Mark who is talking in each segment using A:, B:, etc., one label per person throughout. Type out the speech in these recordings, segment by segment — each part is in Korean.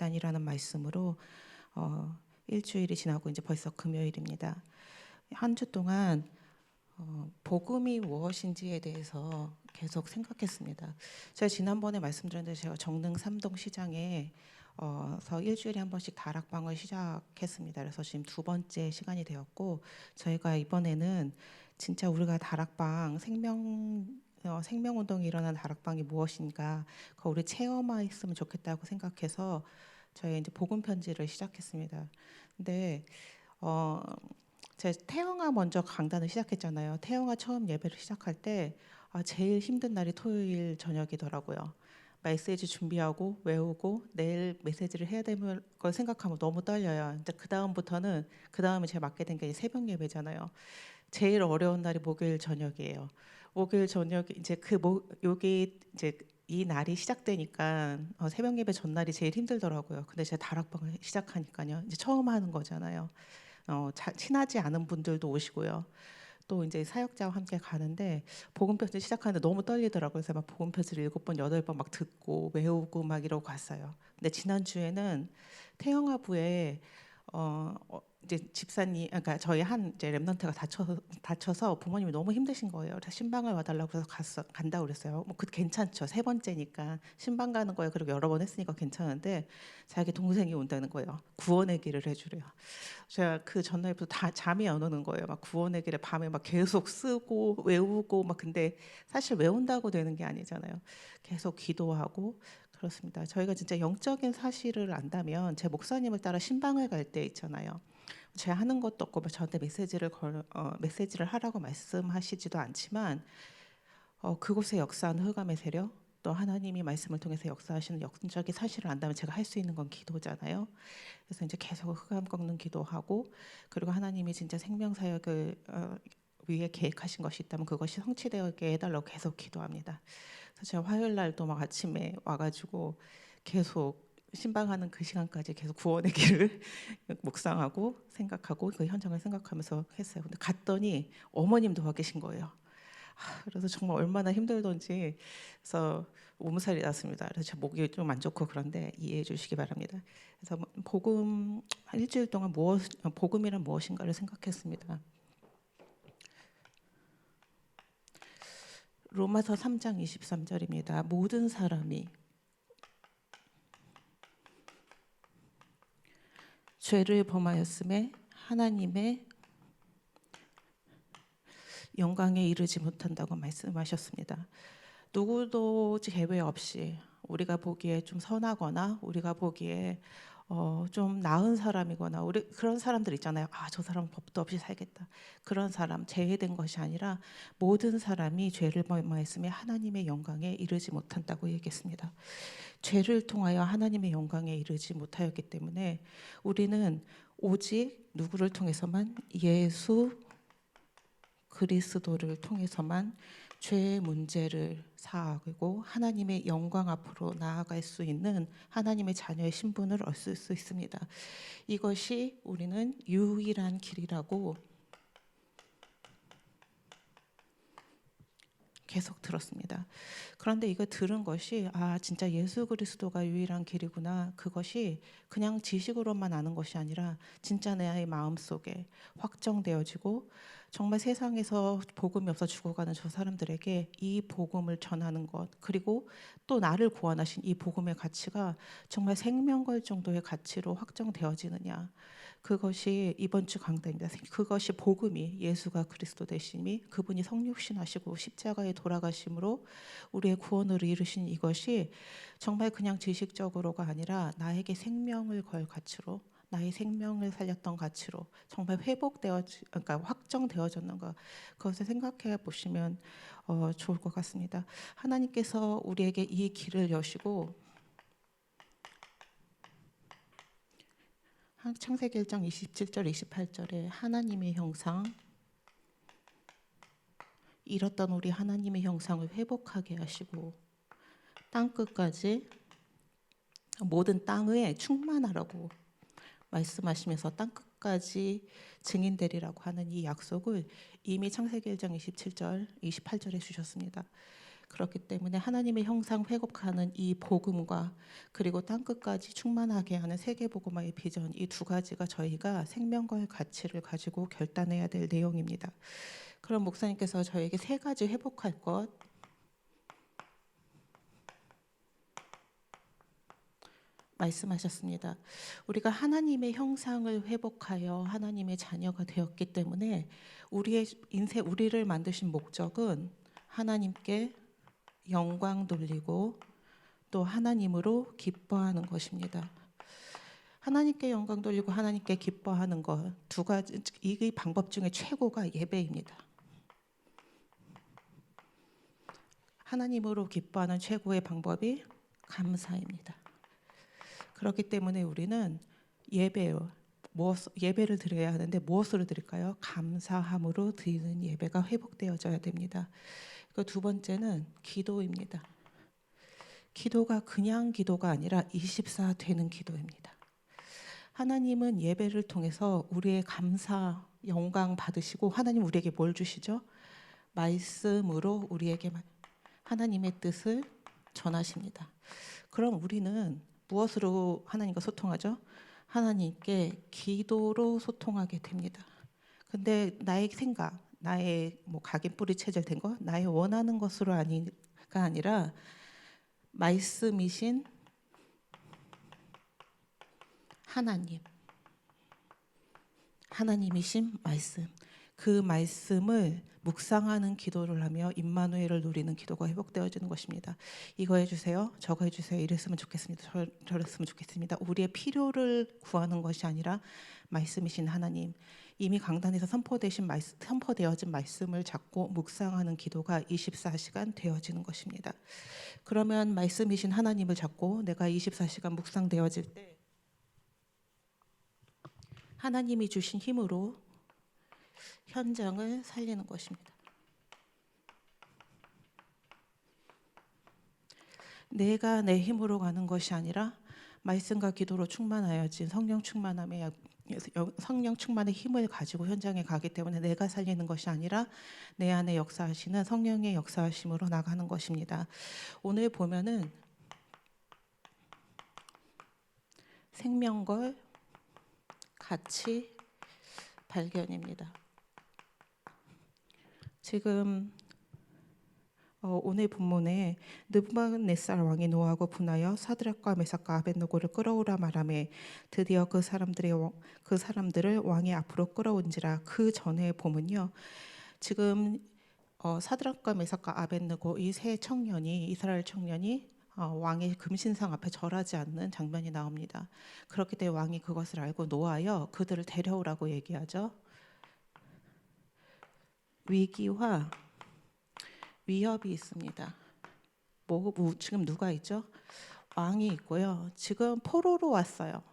A: 결단이라는 말씀으로 일주일이 지나고 이제 벌써 금요일입니다. 한 주 동안 복음이 무엇인지에 대해서 계속 생각했습니다. 제가 지난번에 말씀드렸는데 제가 정릉 삼동 시장에 서 일주일에 한 번씩 다락방을 시작했습니다. 그래서 지금 두 번째 시간이 되었고, 저희가 이번에는 진짜 우리가 다락방 생명운동이 일어난 다락방이 무엇인가, 그거 우리 체험했으면 좋겠다고 생각해서 저희 이제 복음 편지를 시작했습니다. 근데 제가 태영아 먼저 강단을 시작했잖아요. 태영아 처음 예배를 시작할 때 제일 힘든 날이 토요일 저녁이더라고요. 메시지 준비하고 외우고 내일 메시지를 해야 되는 걸 생각하면 너무 떨려요. 이제 그 다음에 제가 맡게 된 게 새벽 예배잖아요. 제일 어려운 날이 목요일 저녁이에요. 목요일 저녁 이제 여기 이제 이 날이 시작되니까 새벽 예배 전날이 제일 힘들더라고요. 근데 제가 다락방을 시작하니까요. 이제 처음 하는 거잖아요. 친하지 않은 분들도 오시고요. 또 이제 사역자와 함께 가는데 복음편지 시작하는데 너무 떨리더라고요. 그래서 막 복음편지를 7번, 8번 막 듣고 외우고 막 이러고 갔어요. 근데 지난주에는 태영아부에 이제 집사님, 그러니까 저희 이제 랩넌트가 다쳐서 부모님이 너무 힘드신 거예요. 그래서 신방을 와달라고 해서 간다고 그랬어요. 뭐 그 괜찮죠. 세 번째니까 신방 가는 거예요. 그리고 여러 번 했으니까 괜찮은데 자기 동생이 온다는 거예요. 구원의 길을 해주래요. 제가 그 전날부터 다 잠이 안 오는 거예요. 막 구원의 길에 밤에 막 계속 쓰고 외우고 막, 근데 사실 외운다고 되는 게 아니잖아요. 계속 기도하고 그렇습니다. 저희가 진짜 영적인 사실을 안다면, 제 목사님을 따라 신방을 갈 때 있잖아요. 제가 하는 것도 없고 저한테 메시지를 하라고 말씀하시지도 않지만 그곳에 역사하는 흑암의 세력, 또 하나님이 말씀을 통해서 역사하시는 영적인 사실을 안다면 제가 할 수 있는 건 기도잖아요. 그래서 이제 계속 흑암 꺾는 기도하고, 그리고 하나님이 진짜 생명 사역을 위에 계획하신 것이 있다면 그것이 성취되게 해달라고 계속 기도합니다. 그래서 제가 화요일 날도 막 아침에 와가지고 계속 신방하는 그 시간까지 계속 구원의 길을 묵상하고 생각하고 그 현장을 생각하면서 했어요. 근데 갔더니 어머님도 와 계신 거예요. 그래서 정말 얼마나 힘들던지, 그래서 몸살이 났습니다. 그래서 제 목이 좀 안 좋고 그런데 이해해 주시기 바랍니다. 그래서 복음 일주일 동안 복음이란 무엇인가를 생각했습니다. 로마서 3장 23절입니다. 모든 사람이 죄를 범하였음에 하나님의 영광에 이르지 못한다고 말씀하셨습니다. 누구도 제외 없이 우리가 보기에 좀 선하거나 우리가 보기에 좀 나은 사람이거나 우리 그런 사람들 있잖아요. 저 사람은 법도 없이 살겠다. 그런 사람 제외된 것이 아니라 모든 사람이 죄를 범하였으며 하나님의 영광에 이르지 못한다고 얘기했습니다. 죄를 통하여 하나님의 영광에 이르지 못하였기 때문에 우리는 오직 누구를 통해서만, 예수 그리스도를 통해서만 죄의 문제를 사하고 하나님의 영광 앞으로 나아갈 수 있는 하나님의 자녀의 신분을 얻을 수 있습니다. 이것이 우리는 유일한 길이라고 계속 들었습니다. 그런데 이거 들은 것이 진짜 예수 그리스도가 유일한 길이구나. 그것이 그냥 지식으로만 아는 것이 아니라 진짜 내 마음속에 확정되어지고, 정말 세상에서 복음이 없어 죽어가는 저 사람들에게 이 복음을 전하는 것, 그리고 또 나를 구원하신 이 복음의 가치가 정말 생명 걸 정도의 가치로 확정되어지느냐, 그것이 이번 주 강단입니다. 그것이 복음이 예수가 그리스도 되심이, 그분이 성육신하시고 십자가에 돌아가심으로 우리의 구원을 이루신 이것이 정말 그냥 지식적으로가 아니라 나에게 생명을 걸 가치로, 나의 생명을 살렸던 가치로 정말 그러니까 확정되어졌는 것, 그것을 생각해 보시면 좋을 것 같습니다. 하나님께서 우리에게 이 길을 여시고, 창세기 1장 27절 28절에 하나님의 형상, 잃었던 우리 하나님의 형상을 회복하게 하시고 땅 끝까지 모든 땅에 충만하라고 말씀하시면서 땅 끝까지 증인되리라고 하는 이 약속을 이미 창세기 1장 27절 28절에 주셨습니다. 그렇기 때문에 하나님의 형상 회복하는 이 복음과 그리고 땅끝까지 충만하게 하는 세계복음화의 비전, 이 두 가지가 저희가 생명과의 가치를 가지고 결단해야 될 내용입니다. 그럼 목사님께서 저에게 세 가지 회복할 것 말씀하셨습니다. 우리가 하나님의 형상을 회복하여 하나님의 자녀가 되었기 때문에 우리의 인생, 우리를 만드신 목적은 하나님께 영광 돌리고 또 하나님으로 기뻐하는 것입니다. 하나님께 영광 돌리고 하나님께 기뻐하는 것 두 가지, 이 방법 중에 최고가 예배입니다. 하나님으로 기뻐하는 최고의 방법이 감사입니다. 그렇기 때문에 우리는 예배를 드려야 하는데 무엇으로 드릴까요? 감사함으로 드리는 예배가 회복되어져야 됩니다. 그 두 번째는 기도입니다. 기도가 그냥 기도가 아니라 24 되는 기도입니다. 하나님은 예배를 통해서 우리의 감사, 영광 받으시고 하나님 우리에게 뭘 주시죠? 말씀으로 우리에게 하나님의 뜻을 전하십니다. 그럼 우리는 무엇으로 하나님과 소통하죠? 하나님께 기도로 소통하게 됩니다. 근데 나의 생각, 나의 각인 뿌리 체질된 거, 나의 원하는 것으로 아니라 말씀이신 하나님이신 말씀, 그 말씀을 묵상하는 기도를 하며 임마누엘을 누리는 기도가 회복되어지는 것입니다. 이거 해주세요, 저거 해주세요, 이랬으면 좋겠습니다, 저랬으면 좋겠습니다. 우리의 필요를 구하는 것이 아니라 말씀이신 하나님, 이미 강단에서 선포되어진 말씀을 잡고 묵상하는 기도가 24시간 되어지는 것입니다. 그러면 말씀이신 하나님을 잡고 내가 24시간 묵상되어질 때 하나님이 주신 힘으로 현장을 살리는 것입니다. 내가 내 힘으로 가는 것이 아니라 말씀과 기도로 충만하여진 성령 충만의 힘을 가지고 현장에 가기 때문에 내가 살리는 것이 아니라 내 안에 역사하시는 성령의 역사하심으로 나가는 것입니다. 오늘 보면은 생명걸 가치 발견입니다. 지금 오늘 본문에 느부갓네살 왕이 노하고 분하여 사드락과 메삭과 아벳느고를 끌어오라 말하매 드디어 그 사람들을 왕의 앞으로 끌어온지라. 그 전에 보면요, 지금 사드락과 메삭과 아벳느고 이 세 청년이, 이스라엘 청년이 왕의 금신상 앞에 절하지 않는 장면이 나옵니다. 그렇기 때문에 왕이 그것을 알고 노하여 그들을 데려오라고 얘기하죠. 위기와 위협이 있습니다. 지금 누가 있죠? 왕이 있고요. 지금 포로로 왔어요.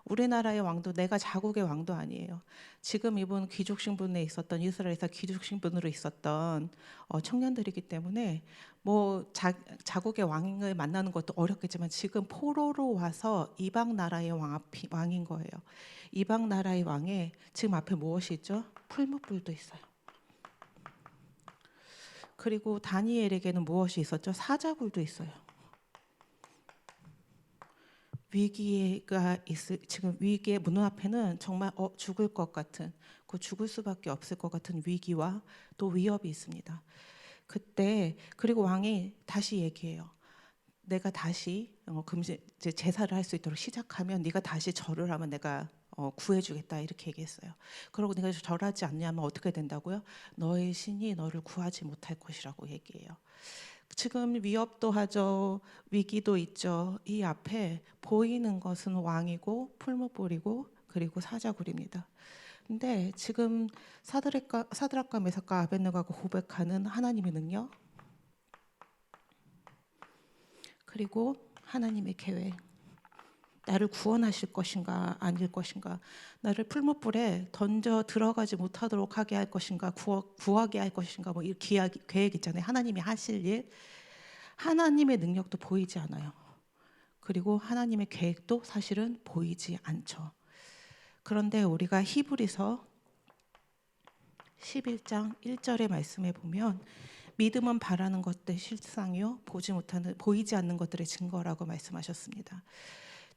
A: 우리나라의 왕도 내가 자국의 왕도 아니에요. 지금 이분 귀족 신분에 있었던, 이스라엘에서 귀족 신분으로 있었던 청년들이기 때문에 자국의 왕을 만나는 것도 어렵겠지만 지금 포로로 와서 이방 나라의 왕인 거예요. 이방 나라의 왕에 지금 앞에 무엇이 있죠? 풀무불도 있어요. 그리고 다니엘에게는 무엇이 있었죠? 사자굴도 있어요. 지금 위기의 문 앞에는 정말 죽을 것 같은, 죽을 수밖에 없을 것 같은 위기와 또 위협이 있습니다. 그리고 왕이 다시 얘기해요. 내가 다시 제사를 할 수 있도록 시작하면 네가 다시 절을 하면 내가 구해주겠다, 이렇게 얘기했어요. 그리고 네가 절하지 않냐면 어떻게 된다고요? 너의 신이 너를 구하지 못할 것이라고 얘기해요. 지금 위협도 하죠. 위기도 있죠. 이 앞에 보이는 것은 왕이고 풀무불이고 그리고 사자굴입니다. 근데 지금 사드락과 메삭과 아벳느고가 고백하는 하나님의 능력, 그리고 하나님의 계획, 나를 구원하실 것인가 아닐 것인가, 나를 풀무불에 던져 들어가지 못하도록 하게 할 것인가, 구하게 할 것인가, 이 계획 있잖아요. 하나님이 하실 일, 하나님의 능력도 보이지 않아요. 그리고 하나님의 계획도 사실은 보이지 않죠. 그런데 우리가 히브리서 11장 1절의 말씀에 보면 믿음은 바라는 것들의 실상이요 보이지 않는 것들의 증거라고 말씀하셨습니다.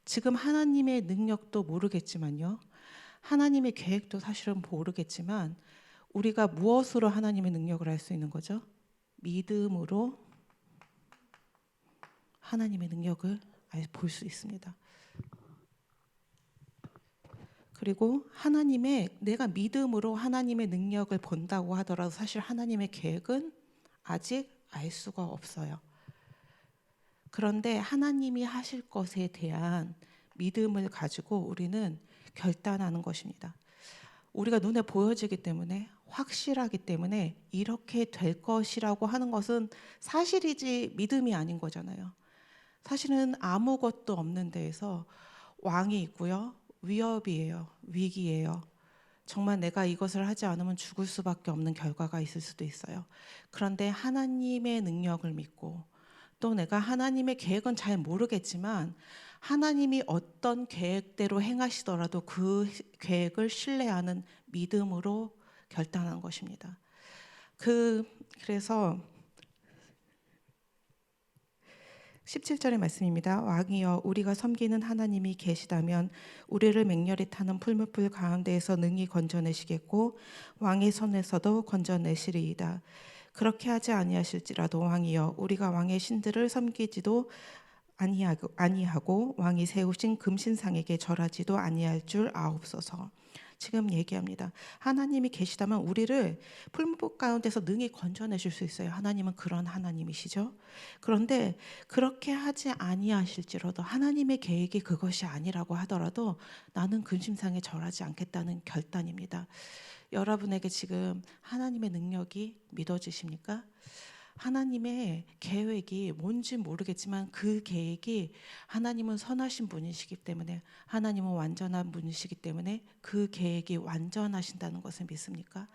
A: 지금 하나님의 능력도 모르겠지만요, 하나님의 계획도 사실은 모르겠지만 우리가 무엇으로 하나님의 능력을 알 수 있는 거죠? 믿음으로 하나님의 능력을 볼 수 있습니다. 그리고 내가 믿음으로 하나님의 능력을 본다고 하더라도 사실 하나님의 계획은 아직 알 수가 없어요. 그런데 하나님이 하실 것에 대한 믿음을 가지고 우리는 결단하는 것입니다. 우리가 눈에 보여지기 때문에, 확실하기 때문에 이렇게 될 것이라고 하는 것은 사실이지 믿음이 아닌 거잖아요. 사실은 아무것도 없는 데에서 왕이 있고요, 위협이에요, 위기예요. 정말 내가 이것을 하지 않으면 죽을 수밖에 없는 결과가 있을 수도 있어요. 그런데 하나님의 능력을 믿고, 또 내가 하나님의 계획은 잘 모르겠지만 하나님이 어떤 계획대로 행하시더라도 그 계획을 신뢰하는 믿음으로 결단한 것입니다. 그래서 17절의 말씀입니다. 왕이여, 우리가 섬기는 하나님이 계시다면 우리를 맹렬히 타는 풀무불 가운데에서 능히 건져내시겠고 왕의 손에서도 건져내시리이다. 그렇게 하지 아니하실지라도 왕이여, 우리가 왕의 신들을 섬기지도 아니하고 왕이 세우신 금신상에게 절하지도 아니할 줄 아옵소서. 지금 얘기합니다. 하나님이 계시다면 우리를 풀무불 가운데서 능히 건져내실 수 있어요. 하나님은 그런 하나님이시죠. 그런데 그렇게 하지 아니하실지라도, 하나님의 계획이 그것이 아니라고 하더라도 나는 금신상에 절하지 않겠다는 결단입니다. 여러분에게 지금 하나님의 능력이 믿어지십니까? 하나님의 계획이 뭔지 모르겠지만 그 계획이, 하나님은 선하신 분이시기 때문에, 하나님은 완전한 분이시기 때문에 그 계획이 완전하신다는 것을 믿습니까?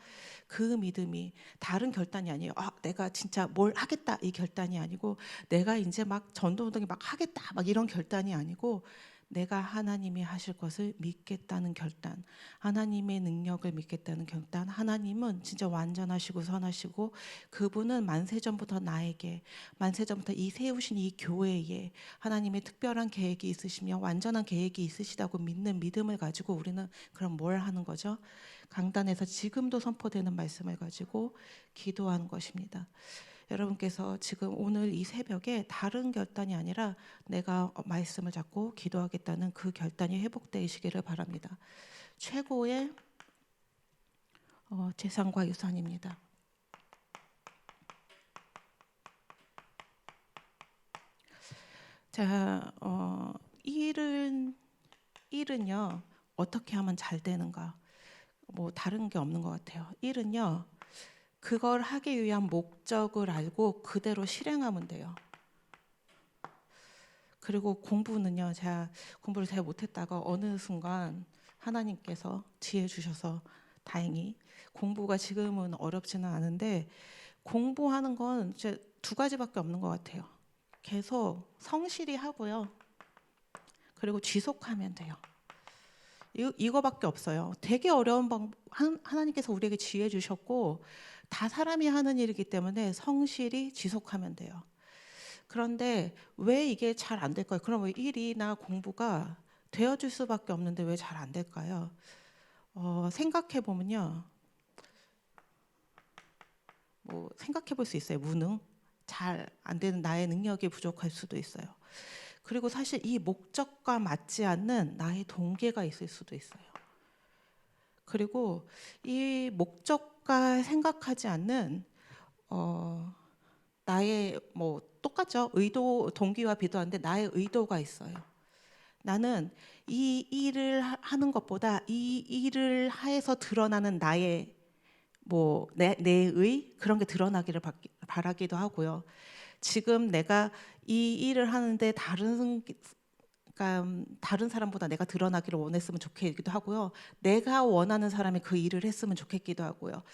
A: 그 믿음이 다른 결단이 아니에요. 내가 진짜 뭘 하겠다 이 결단이 아니고, 내가 이제 막 전도운동에 막 하겠다 막 이런 결단이 아니고, 내가 하나님이 하실 것을 믿겠다는 결단, 하나님의 능력을 믿겠다는 결단. 하나님은 진짜 완전하시고 선하시고 그분은 만세전부터 나에게, 만세전부터 이 세우신 이 교회에 하나님의 특별한 계획이 있으시며 완전한 계획이 있으시다고 믿는 믿음을 가지고 우리는 그럼 뭘 하는 거죠? 강단에서 지금도 선포되는 말씀을 가지고 기도하는 것입니다. 여러분께서 지금 오늘 이 새벽에 다른 결단이 아니라 내가 말씀을 잡고 기도하겠다는 그 결단이 회복되시기를 바랍니다. 최고의 재산과 유산입니다. 자, 일은요 어떻게 하면 잘 되는가? 뭐 다른 게 없는 것 같아요. 일은요, 그걸 하기 위한 목적을 알고 그대로 실행하면 돼요. 그리고 공부는요, 제가 공부를 잘 못했다가 어느 순간 하나님께서 지혜 주셔서 다행히, 공부가 지금은 어렵지는 않은데 공부하는 건 이제 두 가지밖에 없는 것 같아요. 계속 성실히 하고요, 그리고 지속하면 돼요. 이거밖에 없어요. 되게 어려운 하나님께서 우리에게 지혜 주셨고 다 사람이 하는 일이기 때문에 성실히 지속하면 돼요. 그런데 왜 이게 잘 안 될까요? 그럼 왜 일이나 공부가 되어줄 수밖에 없는데 왜 잘 안 될까요? 생각해 보면요, 뭐 생각해 볼 수 있어요. 무능, 잘 안 되는 나의 능력이 부족할 수도 있어요. 그리고 사실 이 목적과 맞지 않는 나의 동기가 있을 수도 있어요. 그리고 이 목적과 생각하지 않는 나의, 뭐 똑같죠. 의도, 동기와 비도하는데 나의 의도가 있어요. 나는 이 일을 하는 것보다 이 일을 하여서 드러나는 나의 내의 그런 게 드러나기를 바라기도 하고요. 지금 내가 이 일을 하는데 다른 사람보다 내가 드러나기를 원했으면 좋겠기도 하고요. 내가 원하는 사람이 그 일을 했으면 좋겠기도 하고요.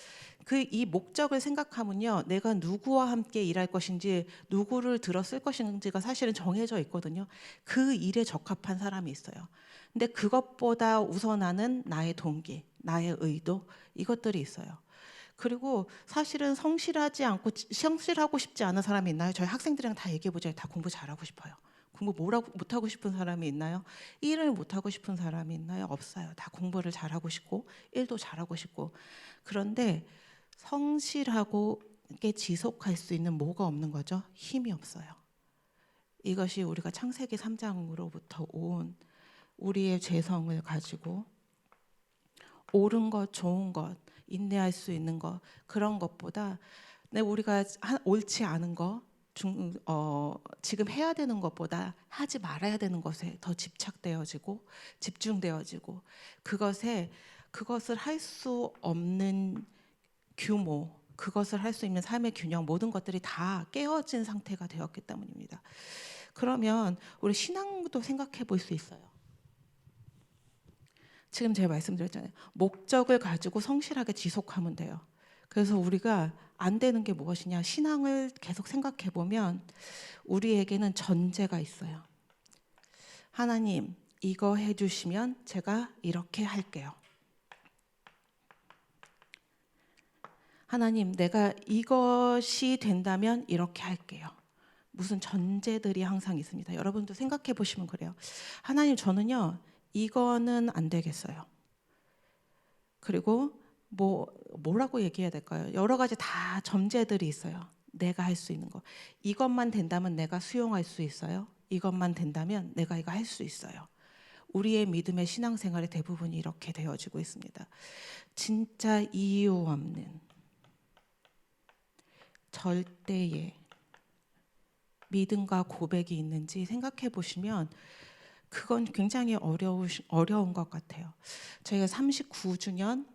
A: 이 목적을 생각하면요, 내가 누구와 함께 일할 것인지, 누구를 들어 쓸 것인지가 사실은 정해져 있거든요. 그 일에 적합한 사람이 있어요. 근데 그것보다 우선하는 나의 동기, 나의 의도, 이것들이 있어요. 그리고 사실은 성실하고 싶지 않은 사람이 있나요? 저희 학생들이랑 다 얘기해보죠. 다 공부 잘하고 싶어요. 공부 못하고 싶은 사람이 있나요? 일을 못하고 싶은 사람이 있나요? 없어요. 다 공부를 잘하고 싶고 일도 잘하고 싶고. 그런데 성실하고 지속할 수 있는 뭐가 없는 거죠? 힘이 없어요. 이것이 우리가 창세기 3장으로부터 온 우리의 죄성을 가지고 옳은 것, 좋은 것, 인내할 수 있는 것, 그런 것보다 우리가 옳지 않은 것, 지금 해야 되는 것보다 하지 말아야 되는 것에 더 집착되어지고 집중되어지고 그것을 할 수 없는 규모, 그것을 할 수 있는 삶의 균형, 모든 것들이 다 깨어진 상태가 되었기 때문입니다. 그러면 우리 신앙도 생각해 볼 수 있어요. 지금 제가 말씀드렸잖아요. 목적을 가지고 성실하게 지속하면 돼요. 그래서 우리가 안 되는 게 무엇이냐, 신앙을 계속 생각해 보면 우리에게는 전제가 있어요. 하나님, 이거 해주시면 제가 이렇게 할게요. 하나님, 내가 이것이 된다면 이렇게 할게요. 무슨 전제들이 항상 있습니다. 여러분도 생각해 보시면 그래요. 하나님, 저는요, 이거는 안 되겠어요. 그리고 뭐라고 얘기해야 될까요? 여러 가지 다 전제들이 있어요. 내가 할 수 있는 거. 이것만 된다면 내가 수용할 수 있어요. 이것만 된다면 내가 이거 할 수 있어요. 우리의 믿음의 신앙생활의 대부분이 이렇게 되어지고 있습니다. 진짜 이유 없는 절대의 믿음과 고백이 있는지 생각해 보시면 그건 굉장히 어려운 것 같아요. 저희가 39주년,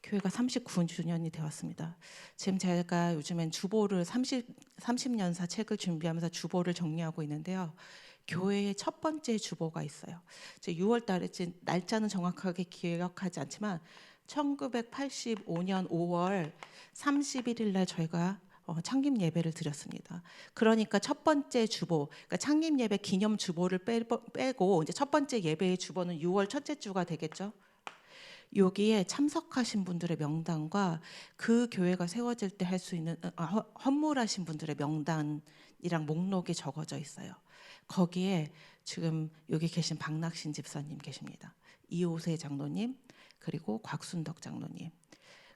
A: 교회가 39주년이 되었습니다. 지금 제가 요즘엔 주보를 30년사 책을 준비하면서 주보를 정리하고 있는데요. 교회의 첫 번째 주보가 있어요. 6월 달에 날짜는 정확하게 기억하지 않지만 1985년 5월 31일 날 저희가 창립 예배를 드렸습니다. 그러니까 첫 번째 주보, 그러니까 창립 예배 기념 주보를 빼고 이제 첫 번째 예배의 주보는 6월 첫째 주가 되겠죠. 여기에 참석하신 분들의 명단과 그 교회가 세워질 때 할 수 있는 헌물하신 분들의 명단이랑 목록이 적어져 있어요. 거기에 지금 여기 계신 박낙신 집사님 계십니다. 이호세 장로님, 그리고 곽순덕 장로님,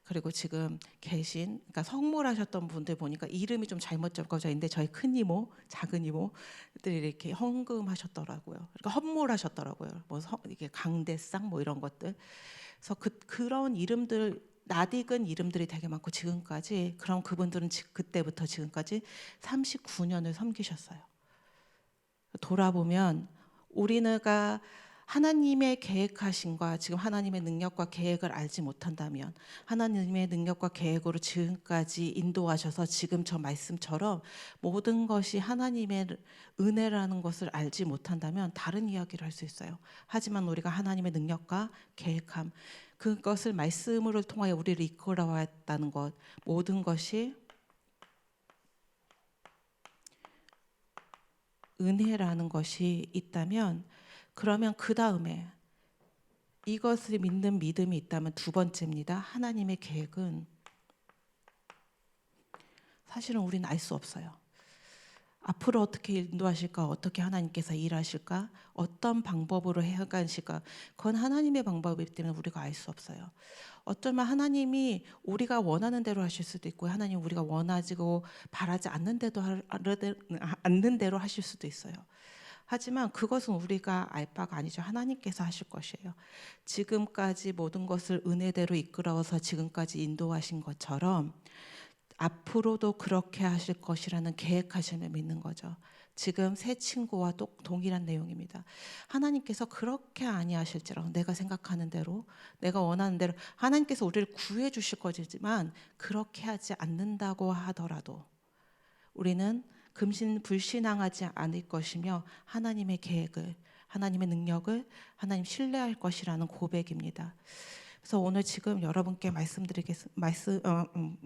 A: 그리고 지금 계신, 그러니까 성물하셨던 분들 보니까 이름이 좀 잘못 적어져 있는데 저희 큰 이모, 작은 이모들이 이렇게 헌금하셨더라고요. 그러니까 헌물하셨더라고요. 이게 강대상 이런 것들. 그래서 그런 이름들, 낯익은 이름들이 되게 많고 지금까지, 그럼 그분들은 그때부터 지금까지 39년을 섬기셨어요. 돌아보면 우리가 하나님의 계획하신과 지금 하나님의 능력과 계획을 알지 못한다면, 하나님의 능력과 계획으로 지금까지 인도하셔서 지금 저 말씀처럼 모든 것이 하나님의 은혜라는 것을 알지 못한다면 다른 이야기를 할 수 있어요. 하지만 우리가 하나님의 능력과 계획함, 그것을 말씀으로 통하여 우리를 이끌어왔다는 것, 모든 것이 은혜라는 것이 있다면, 그러면 그 다음에 이것을 믿는 믿음이 있다면 두 번째입니다. 하나님의 계획은 사실은 우리는 알 수 없어요. 앞으로 어떻게 인도하실까, 어떻게 하나님께서 일하실까, 어떤 방법으로 해가실까, 그건 하나님의 방법이기 때문에 우리가 알 수 없어요. 어쩌면 하나님이 우리가 원하는 대로 하실 수도 있고, 하나님 우리가 원하지고 바라지 않는 대로 하실 수도 있어요. 하지만 그것은 우리가 알 바가 아니죠. 하나님께서 하실 것이에요. 지금까지 모든 것을 은혜대로 이끌어서 지금까지 인도하신 것처럼 앞으로도 그렇게 하실 것이라는 계획하심을 믿는 거죠. 지금 새 친구와 동일한 내용입니다. 하나님께서 그렇게 아니하실지라도 내가 생각하는 대로, 내가 원하는 대로 하나님께서 우리를 구해 주실 거지만 그렇게 하지 않는다고 하더라도 우리는 불신앙하지 않을 것이며 하나님의 계획을, 하나님의 능력을 하나님 신뢰할 것이라는 고백입니다. 그래서 오늘 지금 여러분께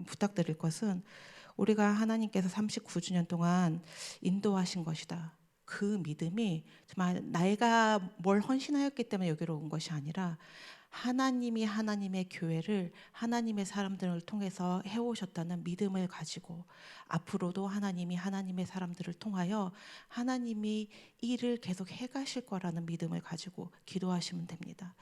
A: 부탁드릴 것은, 우리가 하나님께서 39주년 동안 인도하신 것이다. 그 믿음이 정말 내가 뭘 헌신하였기 때문에 여기로 온 것이 아니라 하나님이 하나님의 교회를 하나님의 사람들을 통해서 해오셨다는 믿음을 가지고 앞으로도 하나님이 하나님의 사람들을 통하여 하나님이 일을 계속 해가실 거라는 믿음을 가지고 기도하시면 됩니다.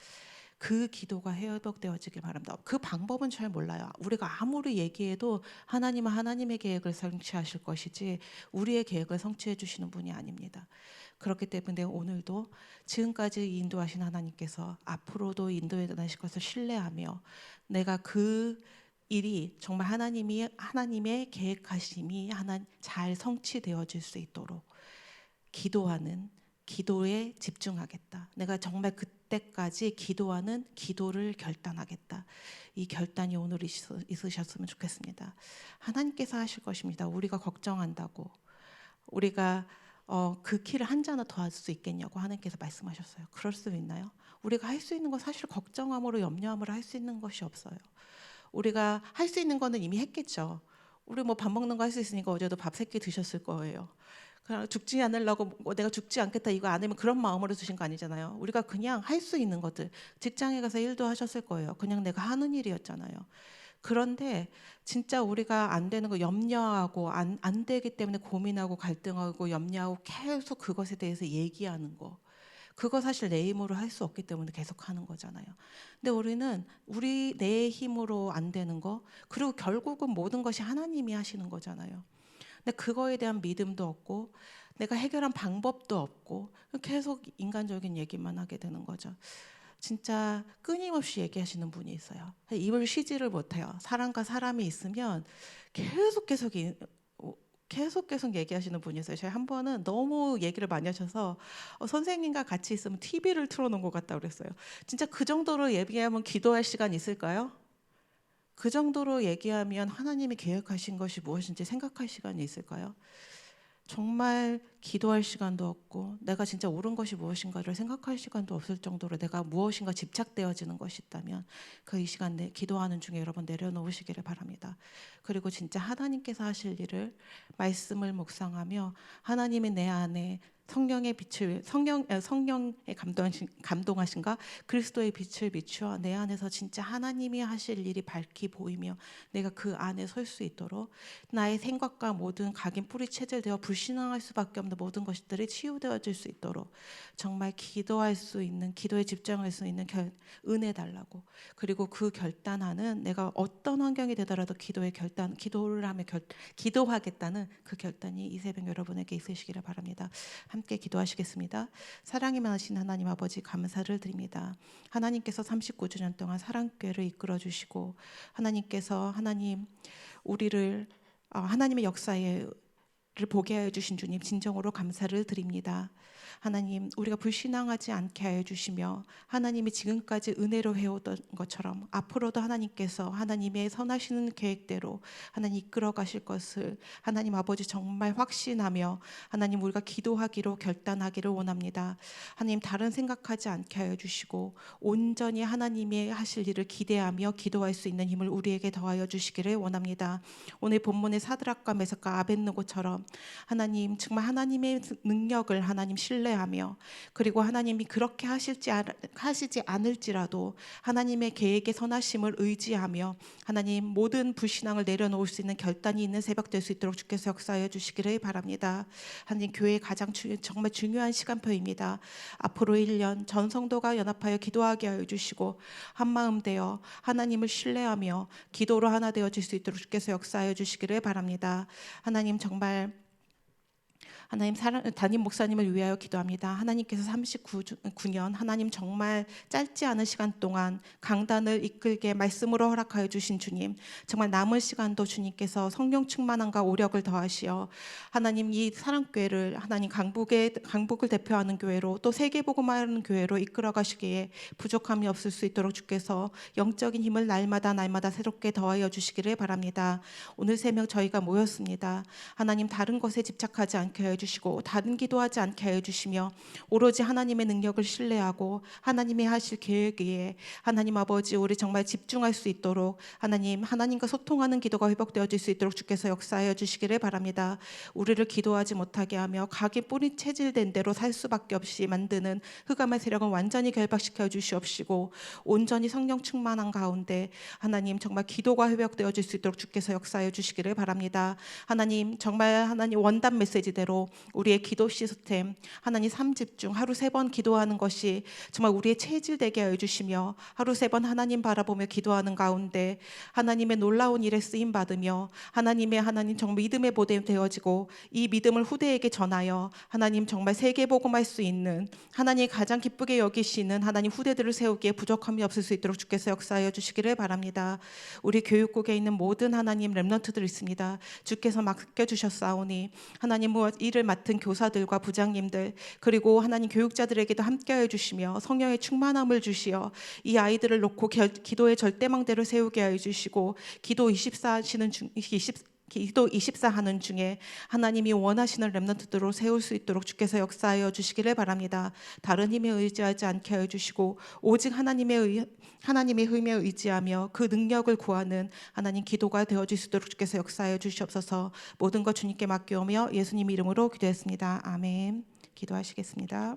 A: 그 기도가 회복되어지길 바랍니다. 그 방법은 잘 몰라요. 우리가 아무리 얘기해도 하나님은 하나님의 계획을 성취하실 것이지 우리의 계획을 성취해 주시는 분이 아닙니다. 그렇기 때문에 오늘도 지금까지 인도하신 하나님께서 앞으로도 인도해 나실 것을 신뢰하며 내가 그 일이 정말 하나님의 계획하심이 잘 성취되어질 수 있도록 기도하는 기도에 집중하겠다. 내가 정말 그때까지 기도하는 기도를 결단하겠다. 이 결단이 오늘 있으셨으면 좋겠습니다. 하나님께서 하실 것입니다. 우리가 걱정한다고 우리가 그 키를 한 자나 더 할 수 있겠냐고 하나님께서 말씀하셨어요. 그럴 수 있나요? 우리가 할 수 있는 건 사실 걱정함으로 염려함으로 할 수 있는 것이 없어요. 우리가 할 수 있는 거는 이미 했겠죠. 우리 뭐 밥 먹는 거 할 수 있으니까 어제도 밥 3끼 드셨을 거예요. 그냥 죽지 않으려고 내가 죽지 않겠다 이거 안 하면 그런 마음으로 주신 거 아니잖아요. 우리가 그냥 할 수 있는 것들 직장에 가서 일도 하셨을 거예요. 그냥 내가 하는 일이었잖아요. 그런데 진짜 우리가 안 되는 거 염려하고 안 되기 때문에 고민하고 갈등하고 염려하고 계속 그것에 대해서 얘기하는 거 그거 사실 내 힘으로 할 수 없기 때문에 계속 하는 거잖아요. 근데 우리는 내 힘으로 안 되는 거 그리고 결국은 모든 것이 하나님이 하시는 거잖아요. 근데 그거에 대한 믿음도 없고 내가 해결한 방법도 없고 계속 인간적인 얘기만 하게 되는 거죠. 진짜 끊임없이 얘기하시는 분이 있어요. 입을 쉬지를 못해요. 사람과 사람이 있으면 계속 얘기하시는 분이 있어요. 제가 한 번은 너무 얘기를 많이 하셔서 선생님과 같이 있으면 TV를 틀어놓은 것 같다고 그랬어요. 진짜 그 정도로 얘기하면 기도할 시간 있을까요? 그 정도로 얘기하면 하나님이 계획하신 것이 무엇인지 생각할 시간이 있을까요? 정말 기도할 시간도 없고 내가 진짜 옳은 것이 무엇인가를 생각할 시간도 없을 정도로 내가 무엇인가 집착되어지는 것이 있다면 그 이 시간 내 기도하는 중에 여러분 내려놓으시기를 바랍니다. 그리고 진짜 하나님께서 하실 일을 말씀을 묵상하며 하나님이 내 안에 성령의 빛을 성령의 감동하신가 그리스도의 빛을 비추어 내 안에서 진짜 하나님이 하실 일이 밝히 보이며 내가 그 안에 설 수 있도록 나의 생각과 모든 각인 뿌리 체질되어 불신앙할 수밖에 없는 모든 것들이 치유되어질 수 있도록 정말 기도할 수 있는 기도에 집중할 수 있는 은혜 달라고 그리고 그 결단하는 내가 어떤 환경이 되더라도 기도를 하며 기도하겠다는 그 결단이 이 새벽 여러분에게 있으시기를 바랍니다. 함께 기도하시겠습니다. 사랑이 많으신 하나님 아버지 감사를 드립니다. 하나님께서 39주년 동안 사랑교회를 이끌어 주시고 하나님께서 우리를 하나님의 역사를 보게 하여 주신 주님 진정으로 감사를 드립니다. 하나님 우리가 불신앙하지 않게 하여 주시며 하나님이 지금까지 은혜로 해오던 것처럼 앞으로도 하나님께서 하나님의 선하시는 계획대로 하나님 이끌어 가실 것을 하나님 아버지 정말 확신하며 하나님 우리가 기도하기로 결단하기를 원합니다. 하나님 다른 생각하지 않게 하여 주시고 온전히 하나님의 하실 일을 기대하며 기도할 수 있는 힘을 우리에게 더하여 주시기를 원합니다. 오늘 본문의 사드락과 메삭과 아벳느고처럼 하나님 정말 하나님의 능력을 하나님 신뢰하며 그리고 하나님이 그렇게 하시지 않을지라도 하나님의 계획의 선하심을 의지하며 하나님 모든 불신앙을 내려놓을 수 있는 결단이 있는 새벽 될 수 있도록 주께서 역사하여 주시기를 바랍니다. 하나님 교회의 가장 정말 중요한 시간표입니다. 앞으로 1년 전 성도가 연합하여 기도하게 하여 주시고 한마음 되어 하나님을 신뢰하며 기도로 하나 되어질 수 있도록 주께서 역사하여 주시기를 바랍니다. 하나님 정말 하나님 담임 목사님을 위하여 기도합니다. 하나님께서 39년 하나님 정말 짧지 않은 시간 동안 강단을 이끌게 말씀으로 허락하여 주신 주님 정말 남은 시간도 주님께서 성령 충만함과 오력을 더하시어 하나님 이 사랑교회를 하나님 강북을 대표하는 교회로 또 세계복음화하는 교회로 이끌어 가시기에 부족함이 없을 수 있도록 주께서 영적인 힘을 날마다 새롭게 더하여 주시기를 바랍니다. 오늘 새벽 저희가 모였습니다. 하나님 다른 것에 집착하지 않게 하여 주시고 다른 기도하지 않게 하여 주시며 오로지 하나님의 능력을 신뢰하고 하나님이 하실 계획에 하나님 아버지 우리 정말 집중할 수 있도록 하나님과 소통하는 기도가 회복되어질 수 있도록 주께서 역사하여 주시기를 바랍니다. 우리를 기도하지 못하게 하며 각이 뿌리 체질된 대로 살 수밖에 없이 만드는 흑암의 세력은 완전히 결박시켜 주시옵시고 온전히 성령 충만한 가운데 하나님 정말 기도가 회복되어질 수 있도록 주께서 역사하여 주시기를 바랍니다. 하나님 정말 하나님 원단 메시지대로 우리의 기도 시스템 하나님 3집중 하루 3번 기도하는 것이 정말 우리의 체질되게 하여 주시며 하루 3번 하나님 바라보며 기도하는 가운데 하나님의 놀라운 일에 쓰임 받으며 하나님 정말 믿음의 보냄 되어지고 이 믿음을 후대에게 전하여 하나님 정말 세계 복음할 수 있는 하나님 가장 기쁘게 여기시는 하나님 후대들을 세우기에 부족함이 없을 수 있도록 주께서 역사하여 주시기를 바랍니다. 우리 교육국에 있는 모든 하나님 렘넌트들 있습니다. 주께서 맡겨 주셨사오니 하나님 일을 맡은 교사들과 부장님들 그리고 하나님 교육자들에게도 함께하여 주시며 성령의 충만함을 주시어 이 아이들을 놓고 기도의 절대망대를 세우게 하여 주시고 기도 24 하는 중에 하나님이 원하시는 렘넌트들로 세울 수 있도록 주께서 역사하여 주시기를 바랍니다. 다른 힘에 의지하지 않게 하여 주시고 오직 하나님의 힘에 의지하며 그 능력을 구하는 하나님 기도가 되어질 수 있도록 주께서 역사하여 주시옵소서. 모든 것 주님께 맡겨오며 예수님 이름으로 기도했습니다. 아멘. 기도하시겠습니다.